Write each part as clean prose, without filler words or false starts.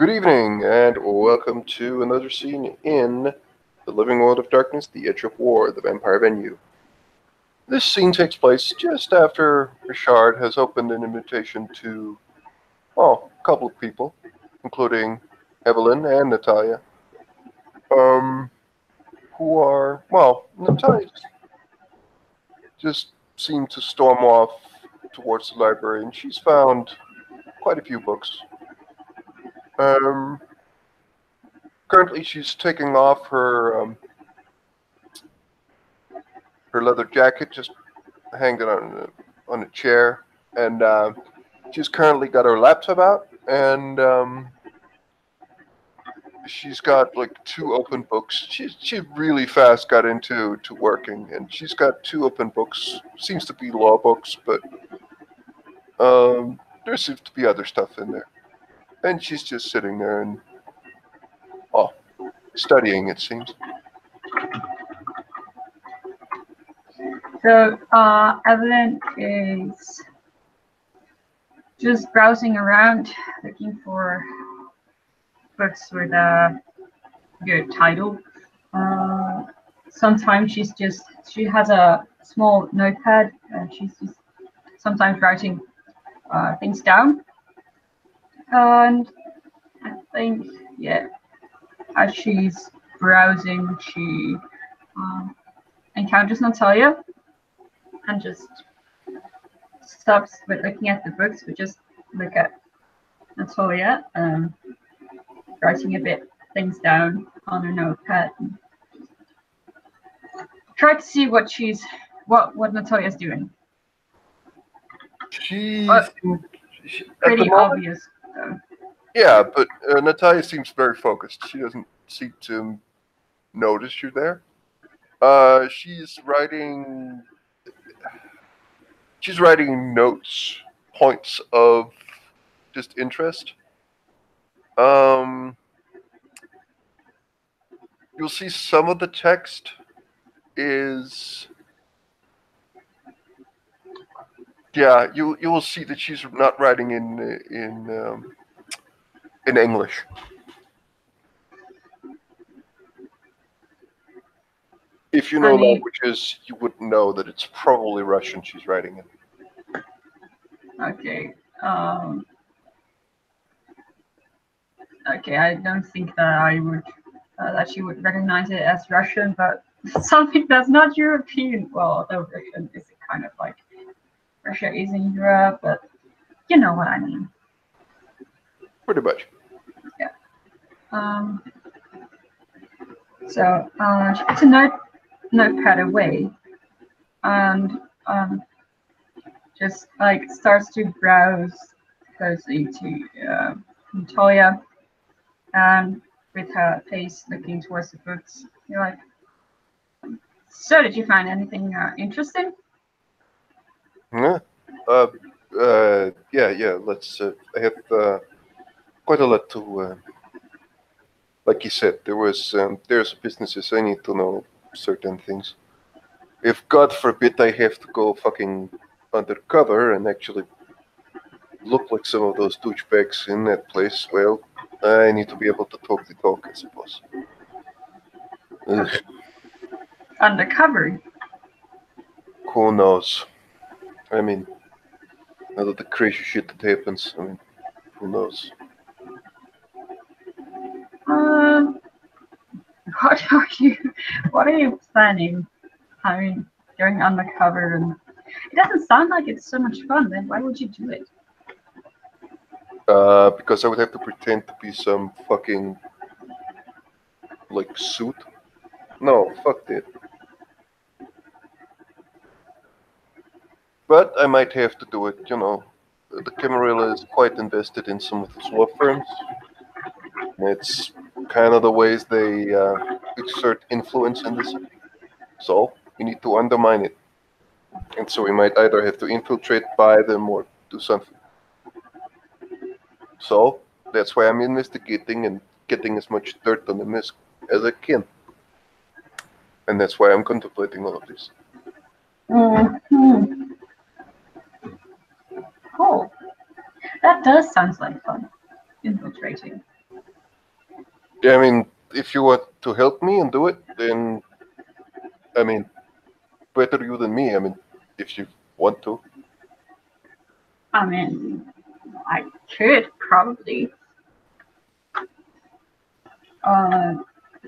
Good evening, and welcome to another scene in The Living World of Darkness, The Edge of War, the Vampire Venue. This scene takes place just after Richard has opened an invitation to, well, a couple of people, including Evelyn and Natalia, who are, well, Natalia just seemed to storm off towards the library, and she's found quite a few books. Currently, she's taking off her her leather jacket, just hanging on a chair, and she's currently got her laptop out, and she's got like two open books. She really fast got into working, and she's got two open books. Seems to be law books, but there seems to be other stuff in there, and she's just sitting there and studying. It seems. So Evelyn is just browsing around, looking for books with a good title. Sometimes she has a small notepad and she's just sometimes writing things down. And I think, as she's browsing, she encounters Natalia and just stops with looking at the books, but just look at Natalia, writing a bit things down on a notepad. Try to see what Natalia's doing. She's pretty obvious. Yeah, but Natalia seems very focused. She doesn't seem to notice you there. She's writing notes, points of just interest. You'll see some of the text is, you will see that she's not writing in English. If you know languages, you would know that it's probably Russian she's writing in. Okay. Okay, I don't think that that she would recognize it as Russian, but something that's not European. Well, although Russian is kind of like Russia is in Europe, but you know what I mean. Pretty much. Yeah. So she puts a notepad away and just like starts to browse closely to Natalia, and with her face looking towards the books. You're like, so did you find anything interesting? Yeah. Let's. I have quite a lot to. Like you said, there's businesses I need to know certain things. If God forbid I have to go fucking undercover and actually look like some of those douchebags in that place, well, I need to be able to talk the talk, I suppose. Undercover? Who knows? I mean, all of the crazy shit that happens, I mean, who knows? What are you planning? I mean, going undercover, and it doesn't sound like it's so much fun. Then why would you do it? Because I would have to pretend to be some fucking like suit. No, fuck that. But I might have to do it, you know. The Camarilla is quite invested in some of its law firms. It's kind of the ways they exert influence in this. So we need to undermine it. And so we might either have to infiltrate, buy them, or do something. So that's why I'm investigating and getting as much dirt on them as I can. And that's why I'm contemplating all of this. Mm-hmm. Cool. That does sound like fun. Infiltrating. Yeah, I mean, if you want to help me and do it, then I mean, better you than me. I mean, if you want to. I mean, I could probably. Uh,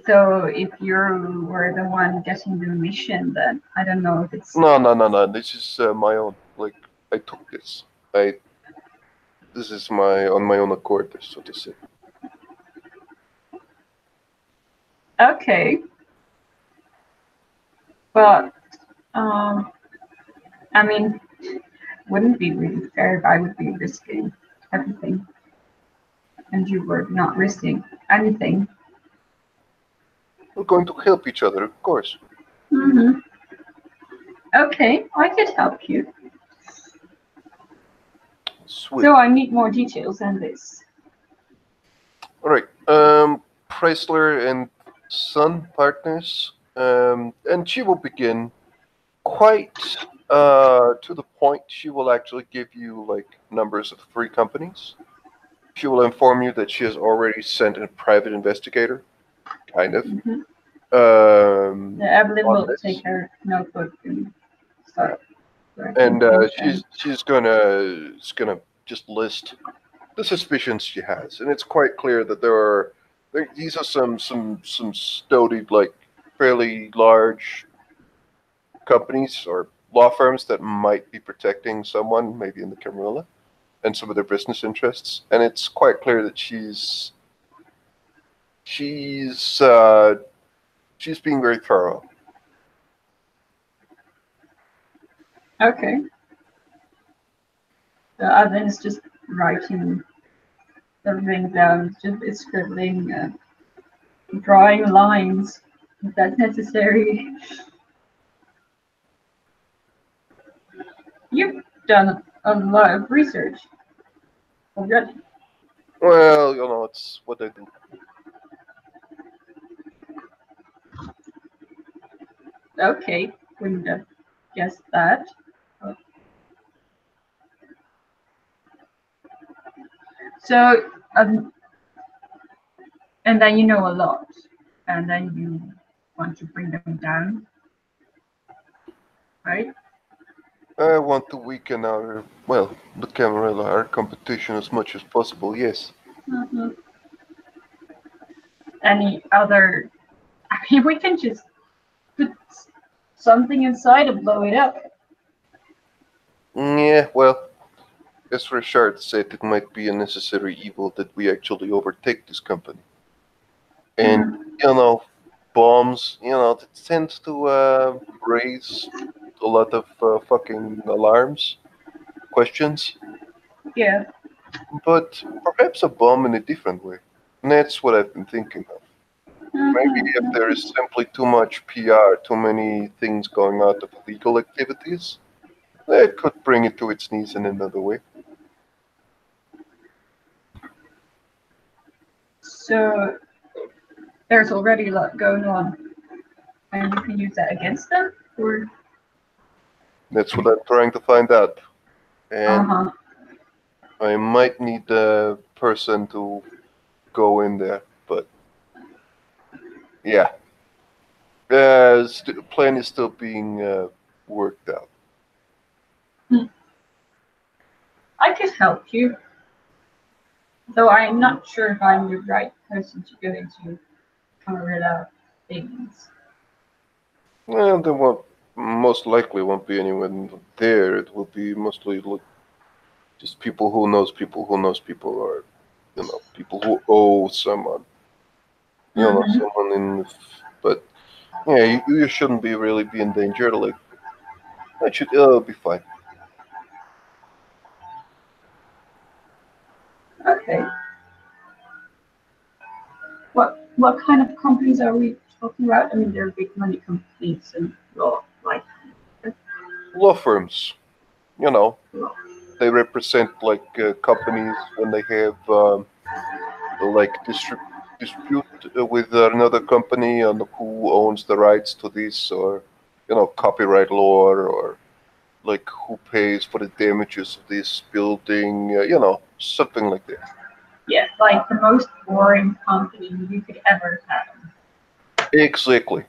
so if you were the one getting the mission, then I don't know if it's No, no, no, no. This is my own. Like, I took this. I This is my on my own accord, so to say. okay. But um, I mean, wouldn't be really fair if I would be risking everything and you were not risking anything. We're going to help each other, of course. Hmm. Okay, I could help you. Sweet. So I need more details than this. All right. Chrysler and Son partners. And she will begin quite to the point. She will actually give you like numbers of 3 companies. She will inform you that she has already sent a private investigator, kind of, Hmm. um, Evelyn on will this. take her notebook and Yeah. start writing And things down. she's gonna just list the suspicions she has, and it's quite clear that these are some studied, like fairly large companies or law firms that might be protecting someone, maybe in the Camarilla, and some of their business interests. And it's quite clear that she's uh, she's being very thorough. Okay. So Evelyn is just writing everything down, just scribbling, drawing lines if that's necessary. You've done a lot of research already. Well, it's what I do. Okay, wouldn't have guessed that. So, and then you know a lot, and then you want to bring them down, right? I want to weaken the Camarilla, our competition as much as possible. Yes. Hmm. Any other? I mean, we can just put something inside and blow it up. Yeah. Well, as Richard said, it might be a necessary evil that we actually overtake this company. And Hmm. you know, bombs, that tends to raise a lot of fucking alarms, questions. Yeah. But perhaps a bomb in a different way. And that's what I've been thinking of. Maybe if there Hmm. is simply too much PR, too many things going out of legal activities, that could bring it to its knees in another way. So there's already a lot going on, and you can use that against them, or That's what I'm trying to find out. uh And huh. I might need a person to go in there, but yeah, plan is still being worked out. I could help you, though I'm not sure if I'm the right person to go into Camarilla things. Well, there won't most likely won't be anyone there. It will be mostly just people who knows people who knows people, or people who owe someone. Hmm. Someone in. But yeah, you shouldn't be really be in danger. Like that should be fine. Okay. What kind of companies are we talking about? I mean, they're big money companies and law, like Law firms, you know, law. they represent like companies when they have like dispute with another company on who owns the rights to this, or copyright law, or like who pays for the damages of this building, something like that. Yeah, like the most boring company you could ever have. Exactly.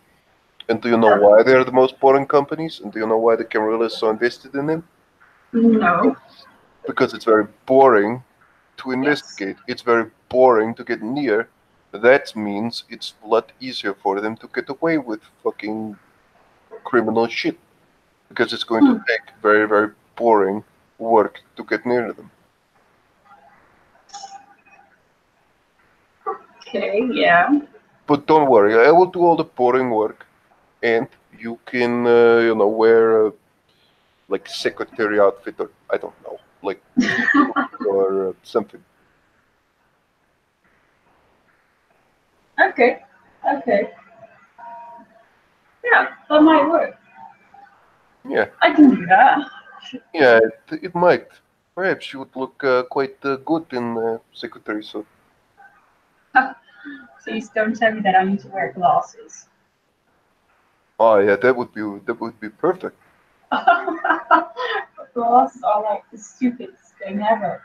And do you know why they're the most boring companies? And do you know why the Camarilla is so invested in them? No. Because it's very boring to Yes. investigate. It's very boring to get near. That means it's a lot easier for them to get away with fucking criminal shit. Because it's going to Hmm. take very, very boring work to get near them. Okay, yeah. But don't worry, I will do all the boring work, and you can, wear like secretary outfit or I don't know, like or something. Okay. Okay. Yeah, that might work. Yeah, I can do that. yeah, it might. Perhaps you would look quite good in secretary suit. Please don't tell me that I need to wear glasses. Oh yeah, that would be perfect. Glasses are like the stupidest thing ever.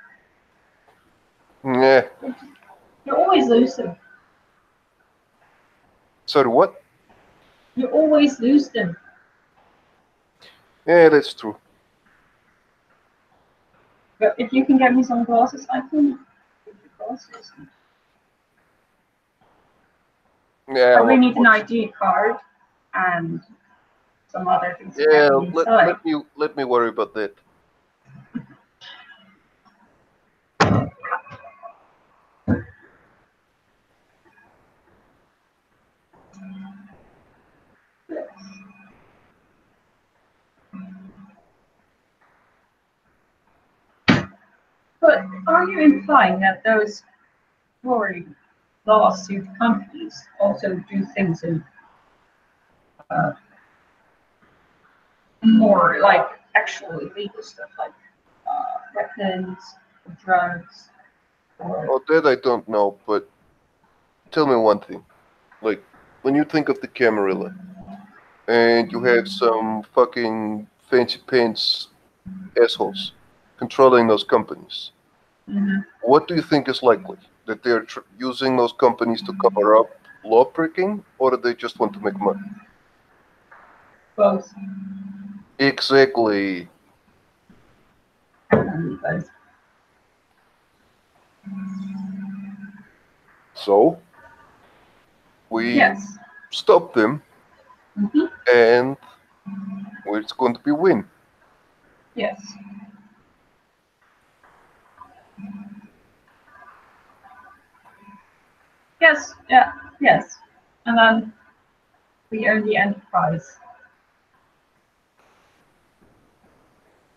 Yeah. You always lose them. Sorry, what? You always lose them. Yeah, that's true. But if you can get me some glasses, I can get you glasses. Yeah, Probably well, need an ID card and some other things to yeah. get me Let inside. let me let me worry about that. But are you implying that those boring lawsuit companies also do things in uh, more like actual illegal stuff, like weapons, drugs, or Oh, that I don't know, but tell me one thing. Like, when you think of the Camarilla, and you have some fucking fancy pants assholes controlling those companies, mhm, what do you think is likely? That they're using those companies to cover up law breaking, or do they just want to make money? both. Exactly. Both. So we Yes. stop them, Hmm. and it's going to be win. Yes. Yes. Yeah. Yes. And then we own the enterprise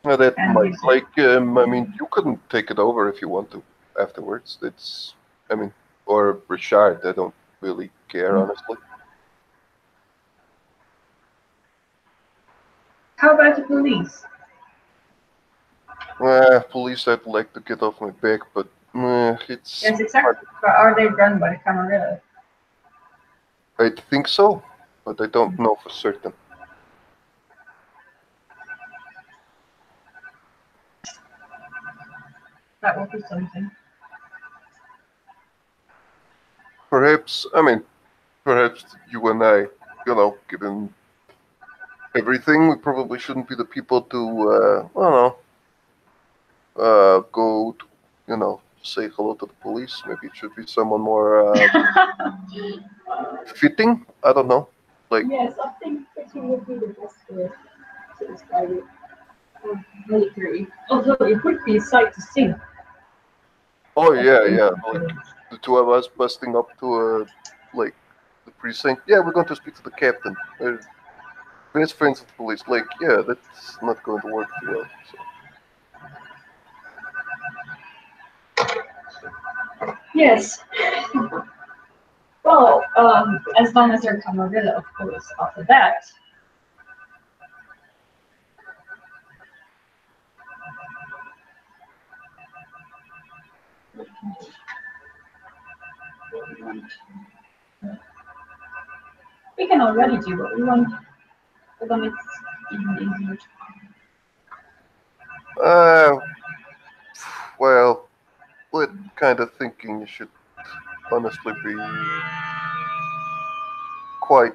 Now that and might use it. like I mean, you couldn't take it over if you want to afterwards. It's I mean, or Richard. I don't really care honestly. How about the police? Police, I'd like to get off my back, but it's Yes, exactly. But are they run by the Camarilla? I think so, but I don't know for certain. That would be something. Perhaps, I mean, perhaps you and I, given everything, we probably shouldn't be the people to, I don't know, go to, say hello to the police. Maybe it should be someone more fitting. I don't know. Like, Yes, I think pretty would be the best way to describe it. I agree. Although it would be a sight to see. oh I yeah, think. yeah, like the two of us busting up to like the precinct. Yeah, we're going to speak to the captain. We're best friends with the police. Like, yeah, that's not going to work too well. So. Yes. Well, as long as they're Camarilla, of course. After that, we can already do what we want, but then it's even easier. Uh, well, split kind of thinking you should honestly be quite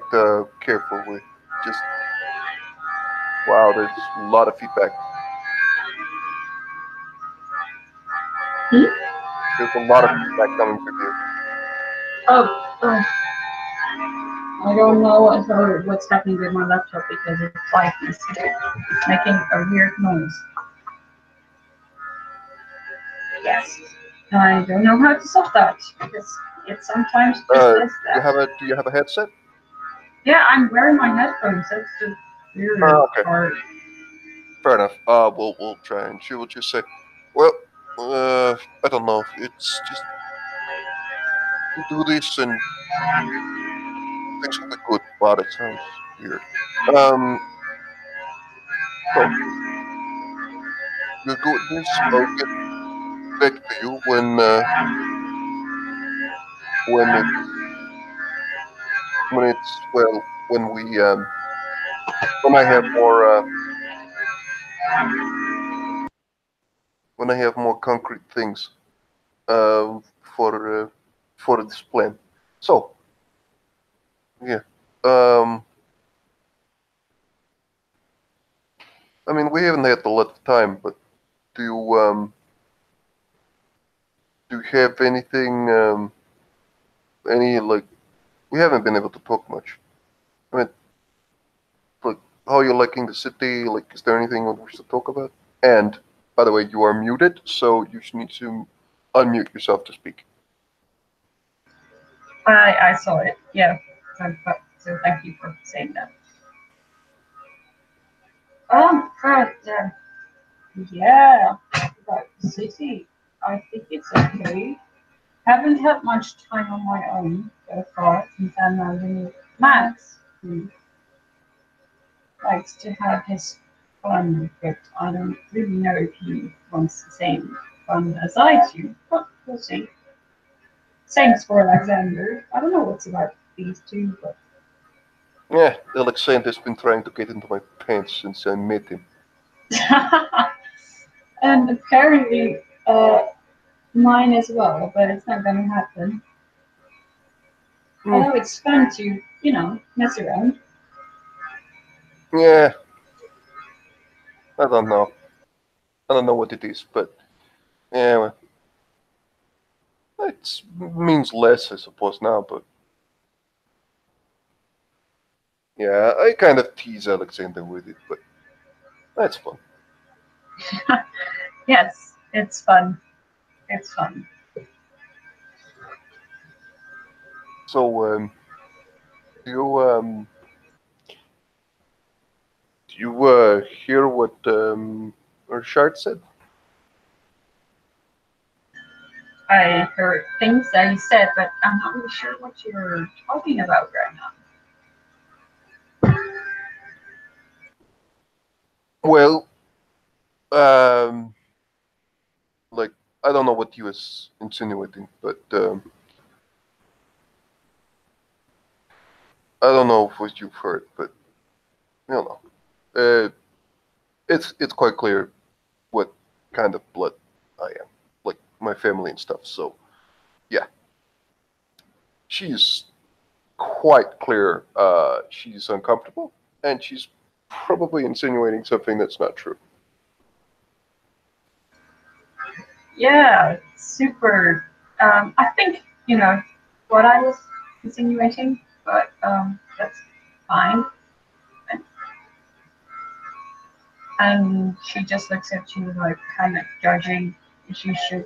careful with. Just wow, there's a lot of feedback. Hmm? There's a lot of feedback coming from you. Oh, I don't know what's happening with my laptop because it's like it's making a weird noise. Yes. I don't know how to solve that because it sometimes just does that. Do you have a headset? Yeah, I'm wearing my headphones. That's the weird Okay, part. fair enough. We'll try, and she will just say, "Well, I don't know. It's just you do this, and things will be good." Wow, that sounds weird. Um, so we'll go with this. I'll get back to you when it when it's well when we when I have more when I have more concrete things uh, for uh, for this plan. So yeah, um, I mean we haven't had a lot of time, but do you do you have anything any like we haven't been able to talk much. I mean, like how you're liking the city? Like, is there anything we should talk about? And by the way, you are muted, so you should need to unmute yourself to speak. I saw it. Yeah. So thank you for saying that. But yeah, about the city, I think it's okay. Haven't had much time on my own so far since I'm learning Max, who likes to have his fun, but I don't really know if he wants the same fun as I do. But we'll see. Same for Alexander. I don't know what's about these two, but Yeah, Alexander's been trying to get into my pants since I met him. and apparently mine as well, but it's not gonna happen. Hmm. Although it's fun to, mess around. Yeah, I don't know. I don't know what it is, but yeah, well, it means less, I suppose now. But yeah, I kind of tease Alexander with it, but that's fun. Yes, it's fun. It's fun. So, do you hear what Richard said? I heard things that he said, but I'm not really sure what you're talking about right now. Well, um, like I don't know what he was insinuating, but I don't know what you've heard, but you know, uh, it's quite clear what kind of blood I am, like my family and stuff. So yeah, she's quite clear. She's uncomfortable, and she's probably insinuating something that's not true. Yeah, super. I think, what I was insinuating, but that's fine. And, and she just looks at you like kind of judging if you should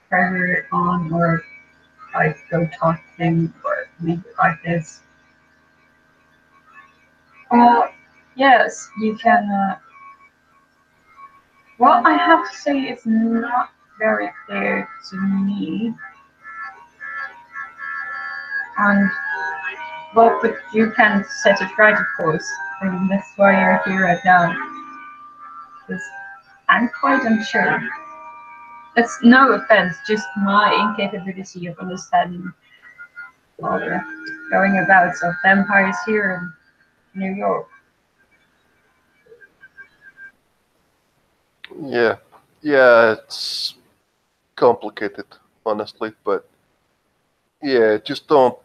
pressure it on or like go talk to him or leave it like this. Yes, you can. Well, I have to say it's not very clear to me. And but you can set it right, of course. I mean, that's why you're here right now. Because I'm quite unsure. That's no offense, just my incapability of understanding all the going abouts of vampires here in New York. Yeah, yeah, it's complicated. honestly. But yeah, just don't.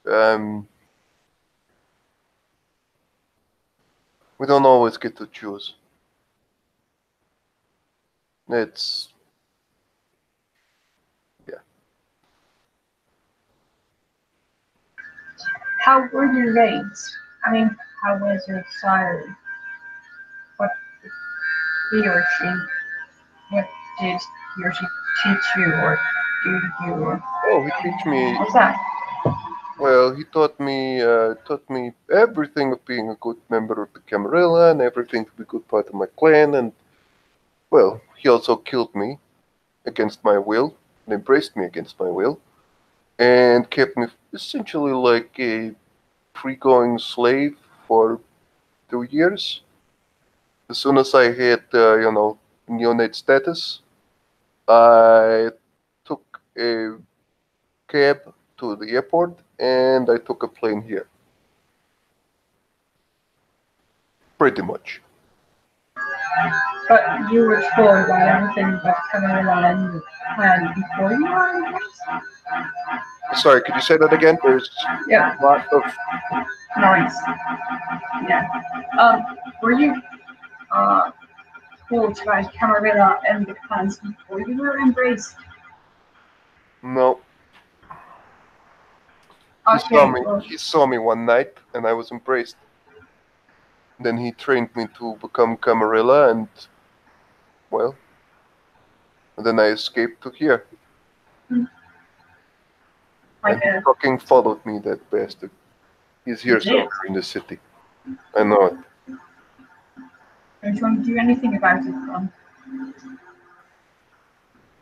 Um, we don't always get to choose. It's yeah. How were you raised? I mean, how was your child? What he or she, what did he or she teach you or do you? Or Oh, he teach me. what's that? Well, he taught me everything of being a good member of the Camarilla and everything to be a good part of my clan. And well, he also killed me against my will and embraced me against my will and kept me essentially like a free-going slave for 2 years. As soon as I had, neonate status, I took a cab to the airport and I took a plane here. Pretty much. But you were told by everything that Camilla and had before you were Sorry, could you say that again? There's yeah, a lot of. noise. Yeah. Were you uh told by Camarilla and the clans before you were embraced? No, he saw Okay, me. well, He saw me one night, and I was embraced. Then he trained me to become Camarilla, and well, then I escaped to here. like And he fucking followed me, that bastard. He's you here did. somewhere in the city. I know it. Don't you want to do anything about it,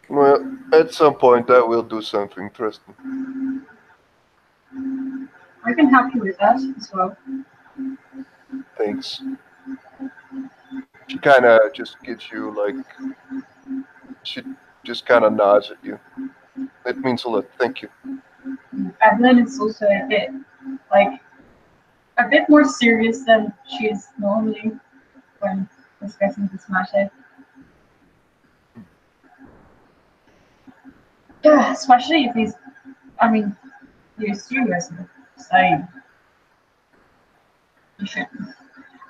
Well, at some point I will do something. Trust me. I can help you with that as well. Thanks. She kind of just gives you like. She just kind of nods at you. It means a lot. Thank you. Evelyn is also a bit like a bit more serious than she is normally when discussing this matter. Yeah, especially if he's, I mean, you're serious. So you should.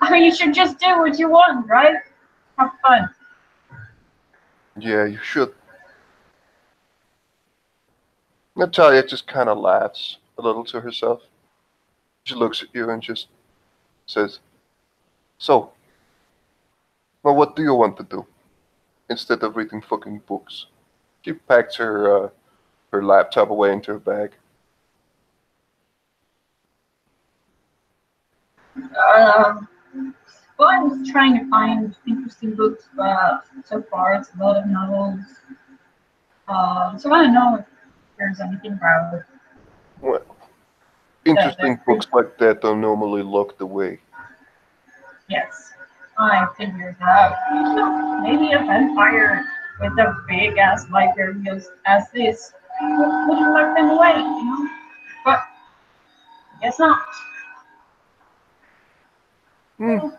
I mean, you should just do what you want, right? Have fun. Yeah, you should. Natalia just kind of laughs a little to herself. She looks at you and just says, "So, well, what do you want to do instead of reading fucking books?" She packs her laptop away into her bag. Um, well, I was trying to find interesting books, but so far it's a lot of novels. So I don't know if there's anything about Well, that interesting could. books like that are normally locked away. Yes, I figured out. Maybe a vampire with a big ass library as this would lock them away, But guess not. Hmm.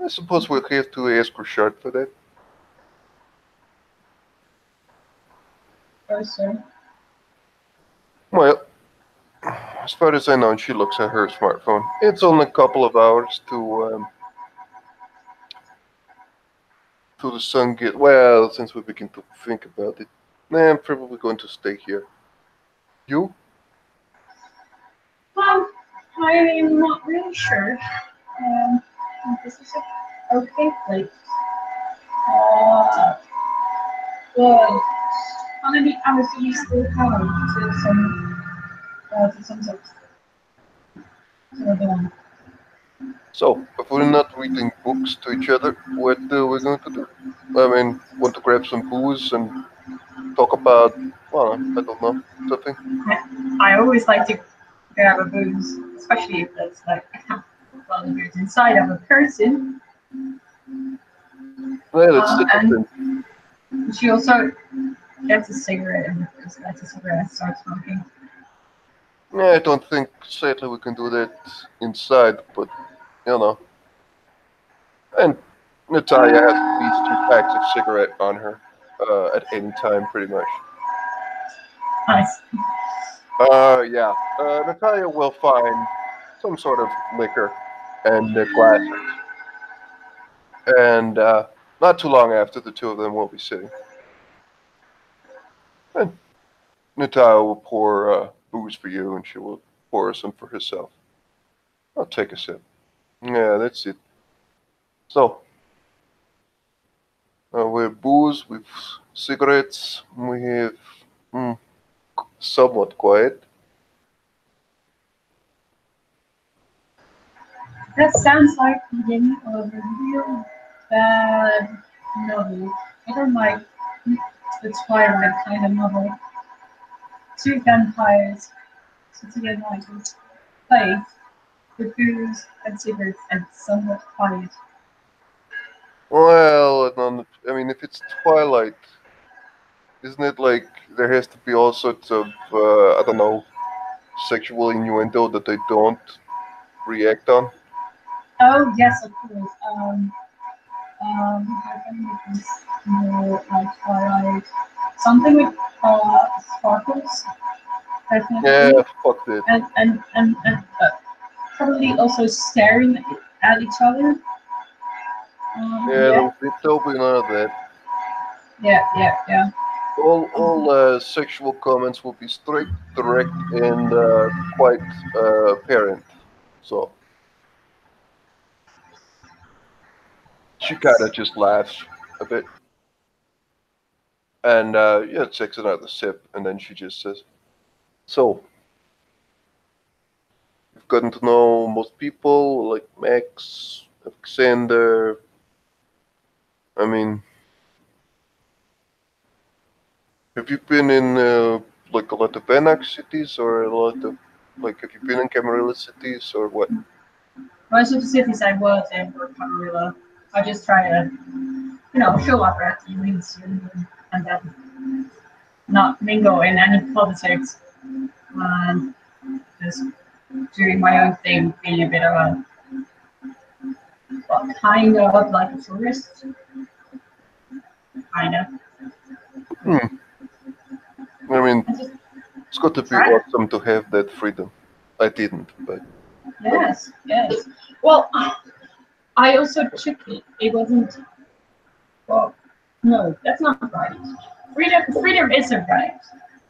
I suppose we'll have to ask Richard for that. Oh, sir. Well, as far as I know, she looks at her smartphone. It's only a couple of hours to the sun get. Well, since we begin to think about it, I'm probably going to stay here. You? Well, I'm not really sure. Um, this is a okay place. Uh, but how many hours do you still have to some sort of So, if we're not reading books to each other, what are we going to do? I mean, want to grab some booze and talk about, well, I don't know, something? I always like to grab a booze, especially if that's like well, if it's inside of a person. Well, it's the And different. she also gets a cigarette and just lights a cigarette and starts smoking. Yeah, I don't think, sadly, we can do that inside, but, you know. And Natalia has at least 2 packs of cigarette on her. at any time, pretty much. Nice. Yeah. Natalia will find some sort of liquor and glasses, and not too long after, the two of them will be sitting. And Natalia will pour booze for you, and she will pour some for herself. I'll take a sip. Yeah, that's it. So, with booze, with cigarettes, we have mm, somewhat quiet. That sounds like the beginning of a real bad novel. I don't like the Twilight kind of novel. Two vampires sitting at night with plays, with booze and cigarettes and somewhat quiet. Well, I mean, if it's Twilight, isn't it like there has to be all sorts of, I don't know, sexual innuendo that they don't react on? Oh yes, of course. How can we make this more like Twilight? Something with sparkles, Yeah, definitely, fuck that. and probably also staring at each other. Yeah, Yeah, there'll be none of that. yeah. All sexual comments will be straight, direct, and quite apparent. So she kind of just laughs a bit, and yeah, takes another sip, and then she just says, "So you've gotten to know most people, like Max, Alexander. I mean, have you been in like a lot of Venac cities, or a lot of like have you been in Camarilla cities, or what?" Most of the cities I was in were Camarilla. I just try to, show up at the events and then not mingle in any politics and just doing my own thing, being a bit of a, well, kind of like a tourist, kind of. Hmm. I mean, I just it's got to be try to. awesome to have that freedom. I didn't, but well, Yes. Well, I also took it. It wasn't, well, no, that's not right. Freedom is a right,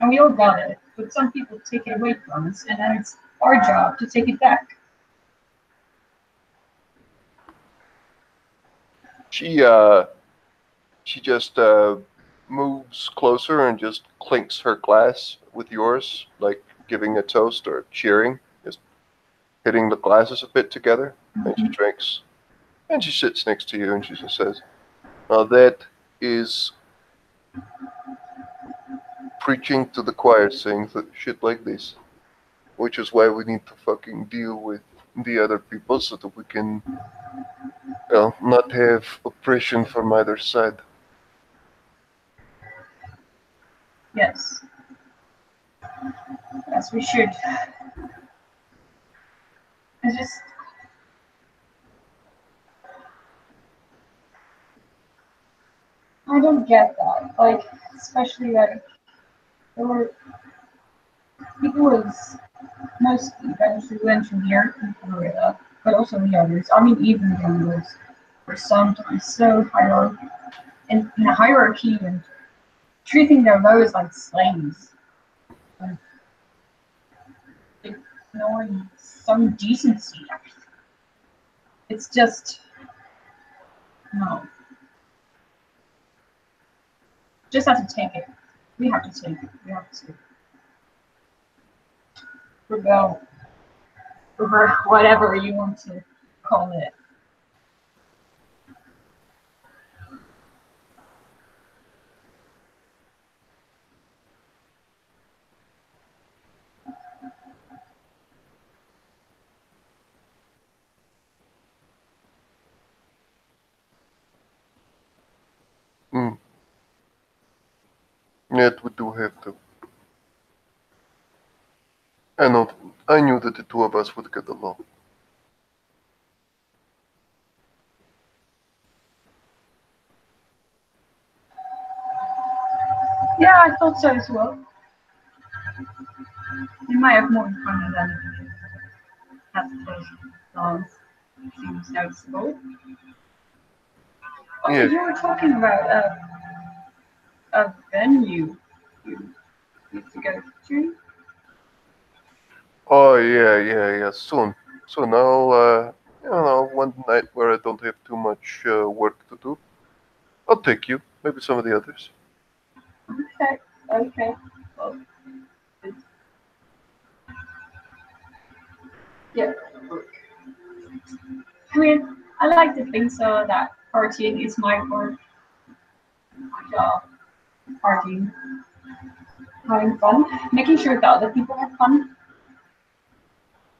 and we all got it. But some people take it away from us, and then it's our job to take it back. she uh she just moves closer and just clinks her glass with yours, like giving a toast or cheering, just hitting the glasses a bit together, and she Mhm. drinks. And she sits next to you and she just says, "Now that is preaching to the choir, saying shit like this, which is why we need to fucking deal with the other people so that we can, well, not have oppression from either side." Yes, yes, we should. I just, I don't get that. Like, especially like there were people was mostly registered engineer in Florida, but also the others. I mean, even them was were sometimes so hierarchy in a hierarchy and treating their votes like slaves, like ignoring some decency. It's just no. Just have to take it. We have to take it. We have to rebel over whatever you want to call it. Mm. Yet we do have to. I know. I knew that the two of us would get along. thought so as well. You might have more fun than at first glance seems noticeable. Oh, Yeah. you were talking about a venue you used to go to. Oh yeah, yeah, yeah. Soon, soon. One night where I don't have too much work to do, I'll take you. Maybe some of the others. Okay, okay. Well, it's, yeah. I mean, I like to think so that partying is my work, my job. Partying, having fun, making sure that other people have fun.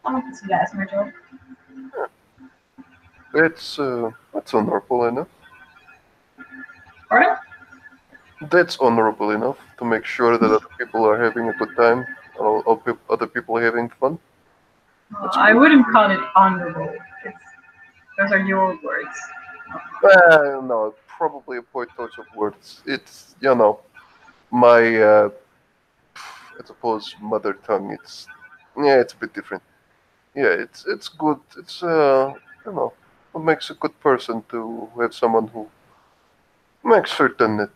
I like to see that as my job. That's honorable enough. Pardon? That's honorable enough to make sure that other people are having a good time, and other people are having fun. That's I good. wouldn't call it honorable. It's, those are your words. No, probably a poor choice of words. It's my I suppose mother tongue. It's a bit different. Yeah, it's good. It makes a good person to have someone who makes certain that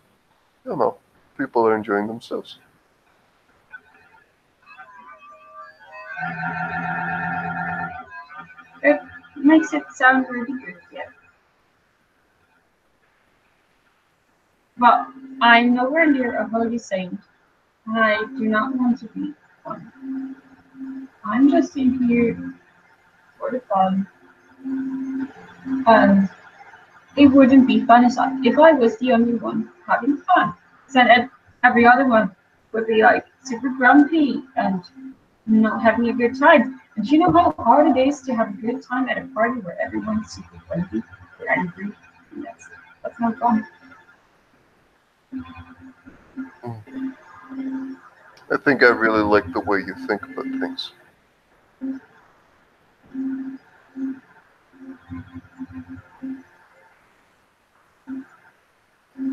you know people are enjoying themselves. It makes it sound really good, yeah. But I'm nowhere near a holy saint. I do not want to be one. I'm just in here for the fun. And it wouldn't be fun if I was the only one having fun. Then every other one would be like super grumpy and not having a good time. And you know how hard it is to have a good time at a party where everyone's super grumpy or angry? And that's not fun. Mm. I think I really like the way you think about things.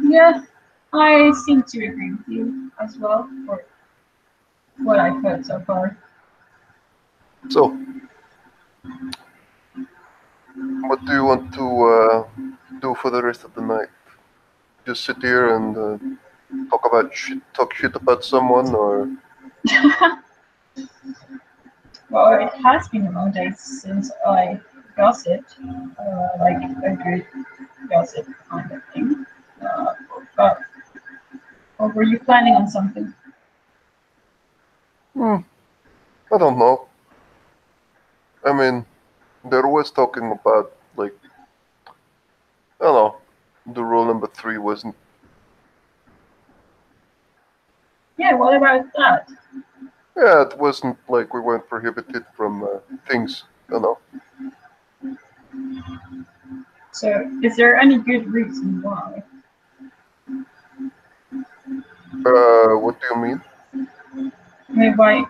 Yeah, I seem to agree with you as well for what I've heard so far. So, what do you want to do for the rest of the night? Just sit here and talk shit about someone, or Well, it has been a long day since I gossiped, like a good gossip kind of thing. Uh, but or were you planning on something? hmm, I don't know. I mean, they're always talking about like I don't know. The rule number three wasn't. Yeah, what about that? Yeah, it wasn't like we weren't prohibited from things. You know. So, is there any good reason why? What do you mean? I mean, why?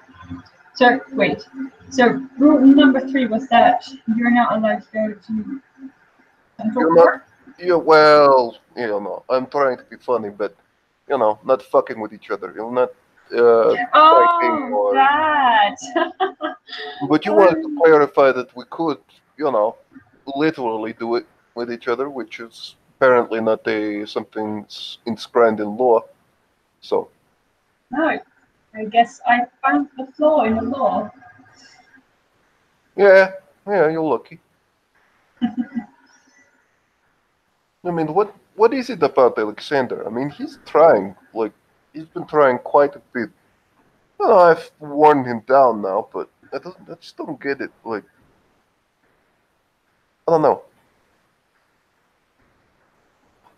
So, wait. So, rule number three was that you're not allowed to go to Central You're not. Park? Yeah, well, I'm trying to be funny, but not fucking with each other. Not fighting Oh, or. that! But you wanted to um, clarify that we could, literally do it with each other, which is apparently not a something inscribed in law. So no, I guess I found the flaw in the law. yeah, yeah, you're lucky. I mean, what is it about Alexander? I mean, he's trying, like, he's been trying quite a bit. Well, I've worn him down now, but I just don't get it. Like, I don't know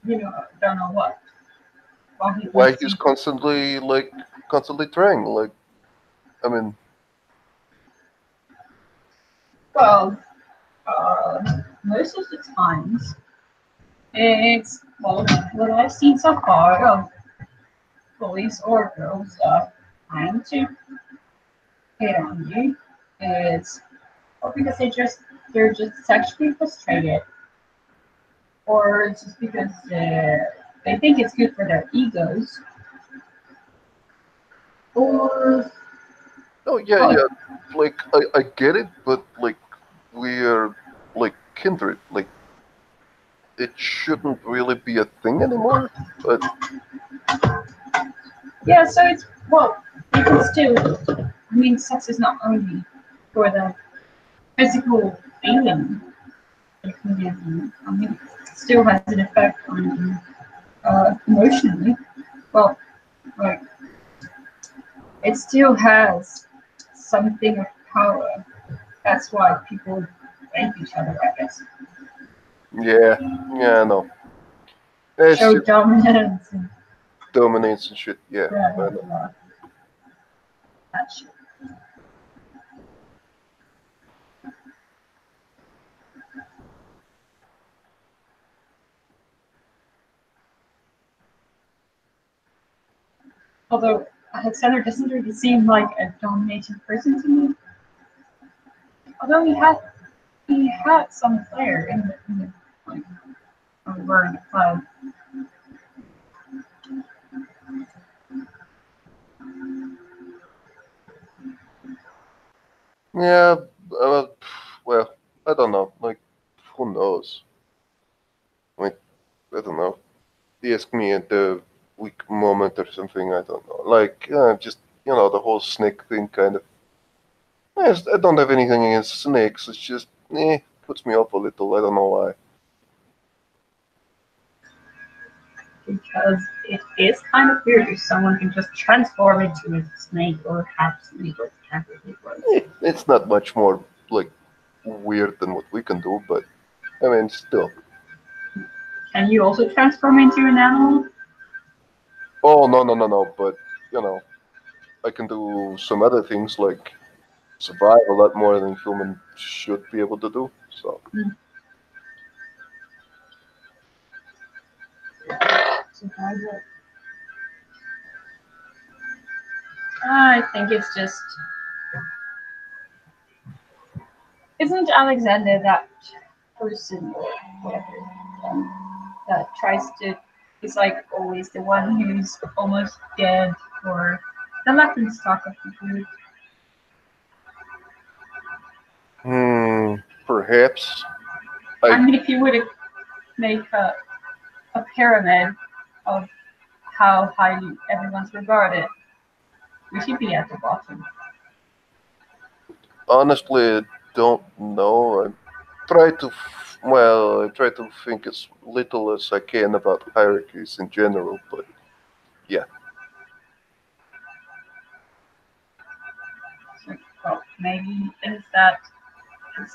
You know, don't know what. Why he why wants he's to. constantly trying. Like, I mean, Well, most of the times, it's, well, what I've seen so far of boys or girls trying to hit on you is, or because they're just sexually frustrated, or just because they think it's good for their egos, Or Oh yeah, well, yeah. Like I get it, but like we are like kindred. Like it shouldn't really be a thing anymore. But yeah. So it's well, you can still. I mean, sex is not only for the physical feeling. It can be, I mean, it still has an effect on you emotionally. Well, like it still has something of power. That's why people rape each other, I guess. yeah, yeah, no. It's Show just dominance and dominates and shit. Yeah, blah I blah know. blah. That shit. Although Alexander doesn't really seem like a dominating person to me. Although he had some flair in the like when we were in the club. Yeah, uh, well, I don't know. Like, who knows? Like, I don't know. He asked me at the weak moment or something. I don't know. Like, just the whole snake thing kind of. I don't have anything against snakes. It's just, puts me off a little. I don't know why. Because it is kind of weird if someone can just transform into a snake or half snake or half snake. It's not much more like weird than what we can do, but I mean, still. Can you also transform into an animal? Oh no, no, no, no! But you know, I can do some other things like survive a lot more than human should be able to do. So. Mm. Survival. I think it's just isn't Alexander that person or whatever that tries to is like always the one who's almost dead or the laughing stock of the group. Perhaps. I I mean, if you would make a pyramid of how highly everyone's regarded, we should be at the bottom. honestly don't know. I try to think as little as I can about hierarchies in general, but yeah. So, well, maybe things that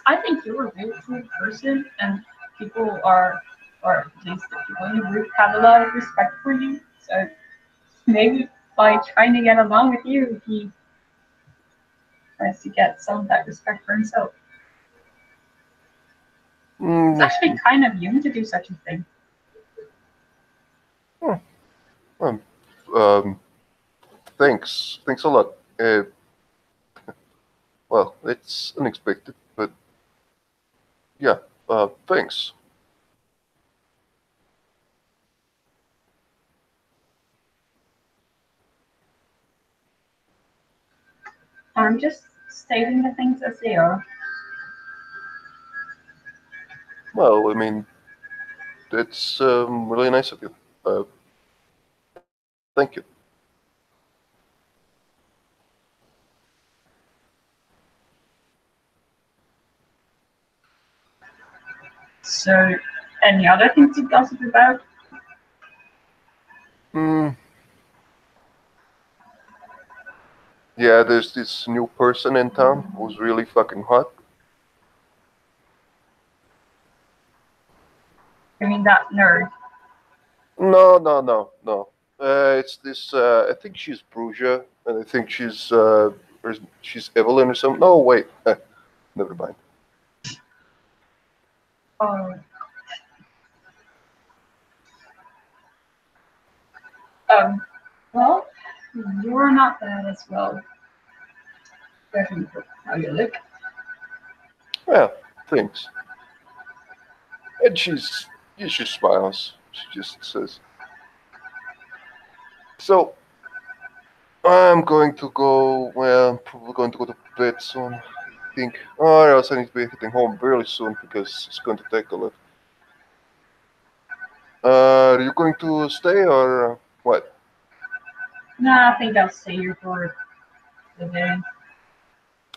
I think you're a really cool person, and people are, or at least the people in the group have a lot of respect for you. So maybe by trying to get along with you, he tries to get some of that respect for himself. It's Mm, actually kind of human to do such a thing. hmm, um, um, thanks a lot. Well, it's unexpected, but yeah. Thanks. I'm just stating the things as they are. Well, I mean, that's really nice of you. Thank you. So, any other things to gossip about? Mm, yeah, there's this new person in town who's really fucking hot. I mean, that nerd. No, no, no, no. It's this. I think she's Bruja, and I think she's Evelyn or something. No, wait. Never mind. Oh, well, you're not bad as well. Judging from how you look. Well, thanks. And she smiles. She just says, "So, I'm going to go. Well, I'm probably going to go to bed soon. I think. Or else I need to be heading home really soon because it's going to take a lift. Are you going to stay or what? No, I think I'll stay here for the day.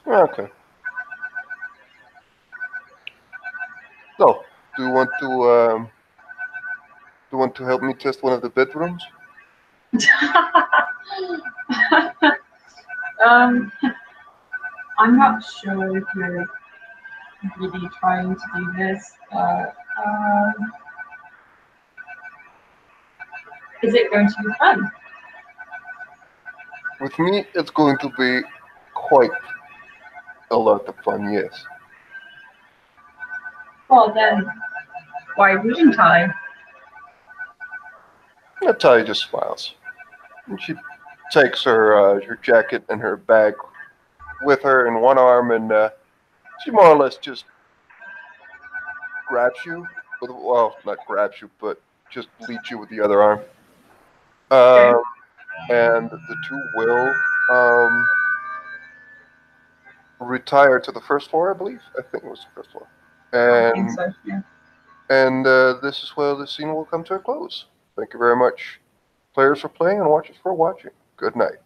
Okay. So, do you want to help me test one of the bedrooms? um, I'm not sure if you're really trying to do this. Is it going to be fun? With me, it's going to be quite a lot of fun. Yes. Well, then, why wouldn't I? Natalia just smiles. And she takes her jacket and her bag with her in one arm, and she more or less just grabs you. Well, not grabs you, but just leads you with the other arm. Okay, Um, and the two will retire to the first floor, I believe. I think it was the first floor. I think And so. Yeah. this is where the scene will come to a close. Thank you very much, players, for playing and watchers for watching. Good night.